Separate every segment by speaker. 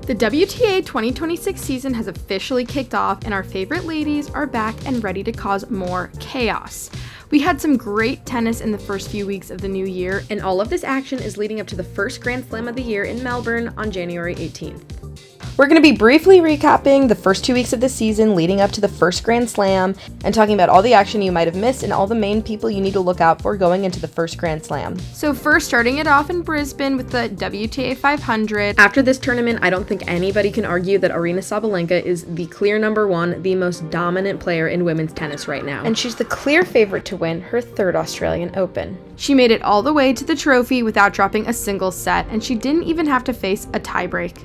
Speaker 1: The WTA 2026 season has officially kicked off, and our favorite ladies are back and ready to cause more chaos. We had some great tennis in the first few weeks of the new year, and all of this action is leading up to the first Grand Slam of the year in Melbourne on January 18th. We're going to be briefly recapping the first 2 weeks of the season leading up to the first Grand Slam and talking about all the action you might have missed and all the main people you need to look out for going into the first Grand Slam. So first, starting it off in Brisbane with the WTA 500. After this tournament, I don't think anybody can argue that Aryna Sabalenka is the clear number one, the most dominant player in women's tennis right now. And she's the clear favorite to win her third Australian Open. She made it all the way to the trophy without dropping a single set, and she didn't even have to face a tiebreak.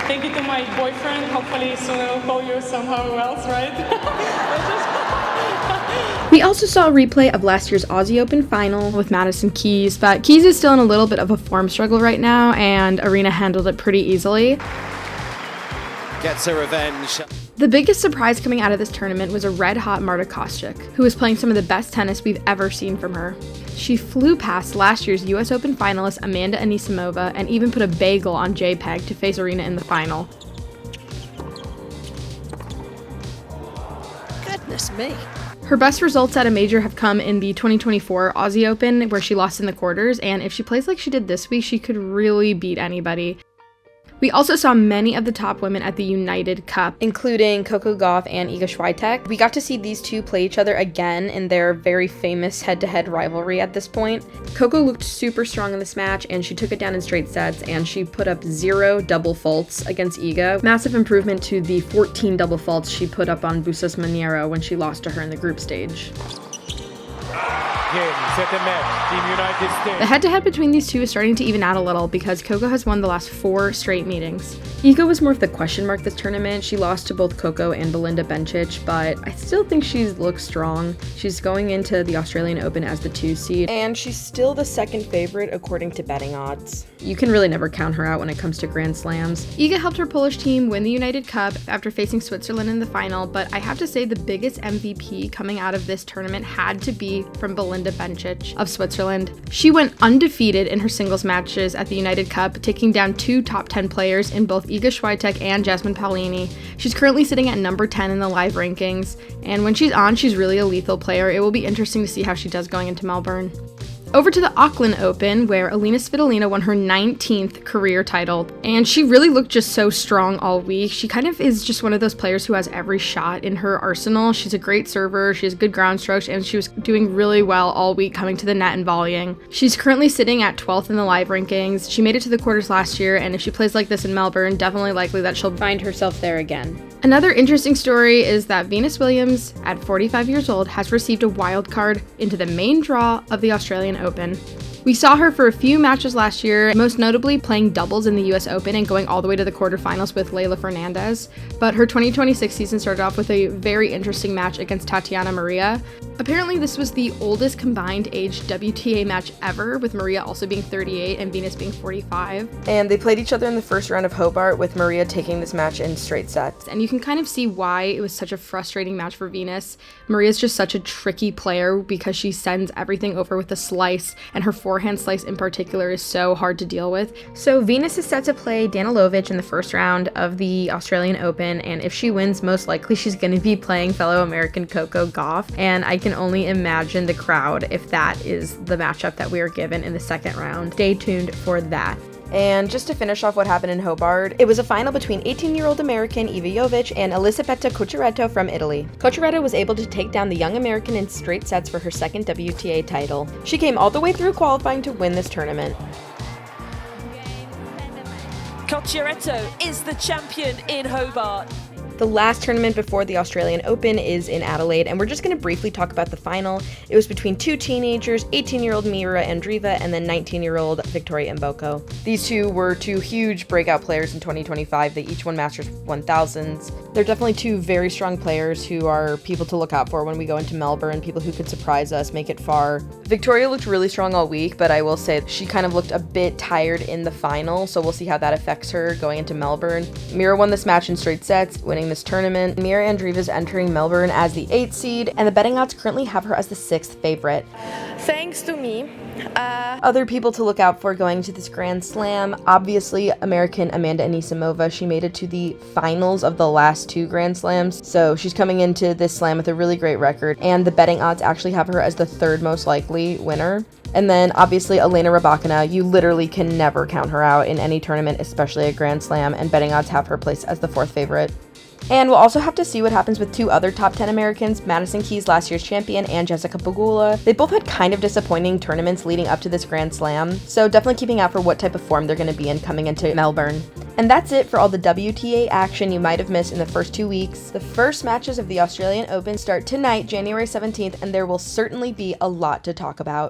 Speaker 2: Thank you to my boyfriend. Hopefully soon I'll call you somehow else, right?
Speaker 1: We also saw a replay of last year's Aussie Open final with Madison Keys, but Keys is still in a little bit of a form struggle right now, and Aryna handled it pretty easily.
Speaker 3: Gets her revenge.
Speaker 1: The biggest surprise coming out of this tournament was a red-hot Marta Kostyuk, who was playing some of the best tennis we've ever seen from her. She flew past last year's US Open finalist Amanda Anisimova and even put a bagel on JPEG to face Aryna in the final.
Speaker 4: Goodness me.
Speaker 1: Her best results at a major have come in the 2024 Aussie Open, where she lost in the quarters, and if she plays like she did this week, she could really beat anybody. We also saw many of the top women at the United Cup, including Coco Gauff and Iga Swiatek. We got to see these two play each other again in their very famous head-to-head rivalry at this point. Coco looked super strong in this match, and she took it down in straight sets, and she put up 0 double faults against Iga. Massive improvement to the 14 double faults she put up on Bustos Maniero when she lost to her in the group stage. The head-to-head between these two is starting to even out a little because Coco has won the last 4 straight meetings. Iga was more of the question mark this tournament. She lost to both Coco and Belinda Bencic, but I still think she looks strong. She's going into the Australian Open as the 2 seed, and she's still the second favorite according to betting odds. You can really never count her out when it comes to Grand Slams. Iga helped her Polish team win the United Cup after facing Switzerland in the final, but I have to say the biggest MVP coming out of this tournament had to be from Belinda Bencic of Switzerland. She went undefeated in her singles matches at the United Cup, taking down 2 top 10 players in both Iga Swiatek and Jasmine Paolini. She's currently sitting at number 10 in the live rankings, and when she's on, she's really a lethal player. It will be interesting to see how she does going into Melbourne. Over to the Auckland Open, where Alina Svitolina won her 19th career title, and she really looked just so strong all week. She kind of is just one of those players who has every shot in her arsenal. She's a great server, she has good ground strokes, and she was doing really well all week coming to the net and volleying. She's currently sitting at 12th in the live rankings. She made it to the quarters last year, and if she plays like this in Melbourne, definitely likely that she'll find herself there again. Another interesting story is that Venus Williams, at 45 years old, has received a wild card into the main draw of the Australian Open. We saw her for a few matches last year, most notably playing doubles in the US Open and going all the way to the quarterfinals with Leylah Fernandez, but her 2026 season started off with a very interesting match against Tatiana Maria. Apparently this was the oldest combined age WTA match ever, with Maria also being 38 and Venus being 45. And they played each other in the first round of Hobart, with Maria taking this match in straight sets. And you can kind of see why it was such a frustrating match for Venus. Maria's just such a tricky player because she sends everything over with a slice, and her forehand slice in particular is so hard to deal with. So Venus is set to play Danilovic in the first round of the Australian Open, and if she wins, most likely she's going to be playing fellow American Coco Gauff, and I can only imagine the crowd if that is the matchup that we are given in the second round. Stay tuned for that. And just to finish off what happened in Hobart, it was a final between 18-year-old American Iva Jovic and Elisabetta Cucciaretto from Italy. Cucciaretto was able to take down the young American in straight sets for her second WTA title. She came all the way through qualifying to win this tournament.
Speaker 4: Cucciaretto is the champion in Hobart.
Speaker 1: The last tournament before the Australian Open is in Adelaide, and we're just going to briefly talk about the final. It was between 2 teenagers, 18-year-old Mira Andreeva and then 19-year-old Victoria Mboko. These two were 2 huge breakout players in 2025. They each won Masters 1000s. They're definitely 2 very strong players who are people to look out for when we go into Melbourne, people who could surprise us, make it far. Victoria looked really strong all week, but I will say she kind of looked a bit tired in the final, so we'll see how that affects her going into Melbourne. Mira won this match in straight sets, winning this tournament. Mira Andreeva is entering Melbourne as the 8th seed, and the betting odds currently have her as the 6th favorite.
Speaker 5: Thanks to me.
Speaker 1: Other people to look out for going to this Grand Slam, obviously American Amanda Anisimova. She made it to the finals of the last 2 Grand Slams, so she's coming into this slam with a really great record, and the betting odds actually have her as the 3rd most likely winner. And then obviously Elena Rybakina, you literally can never count her out in any tournament, especially a Grand Slam, and betting odds have her placed as the 4th favorite. And we'll also have to see what happens with 2 other top 10 Americans, Madison Keys, last year's champion, and Jessica Pegula. They both had kind of disappointing tournaments leading up to this Grand Slam, so definitely keeping out for what type of form they're going to be in coming into Melbourne. And that's it for all the WTA action you might have missed in the first 2 weeks. The first matches of the Australian Open start tonight, January 17th, and there will certainly be a lot to talk about.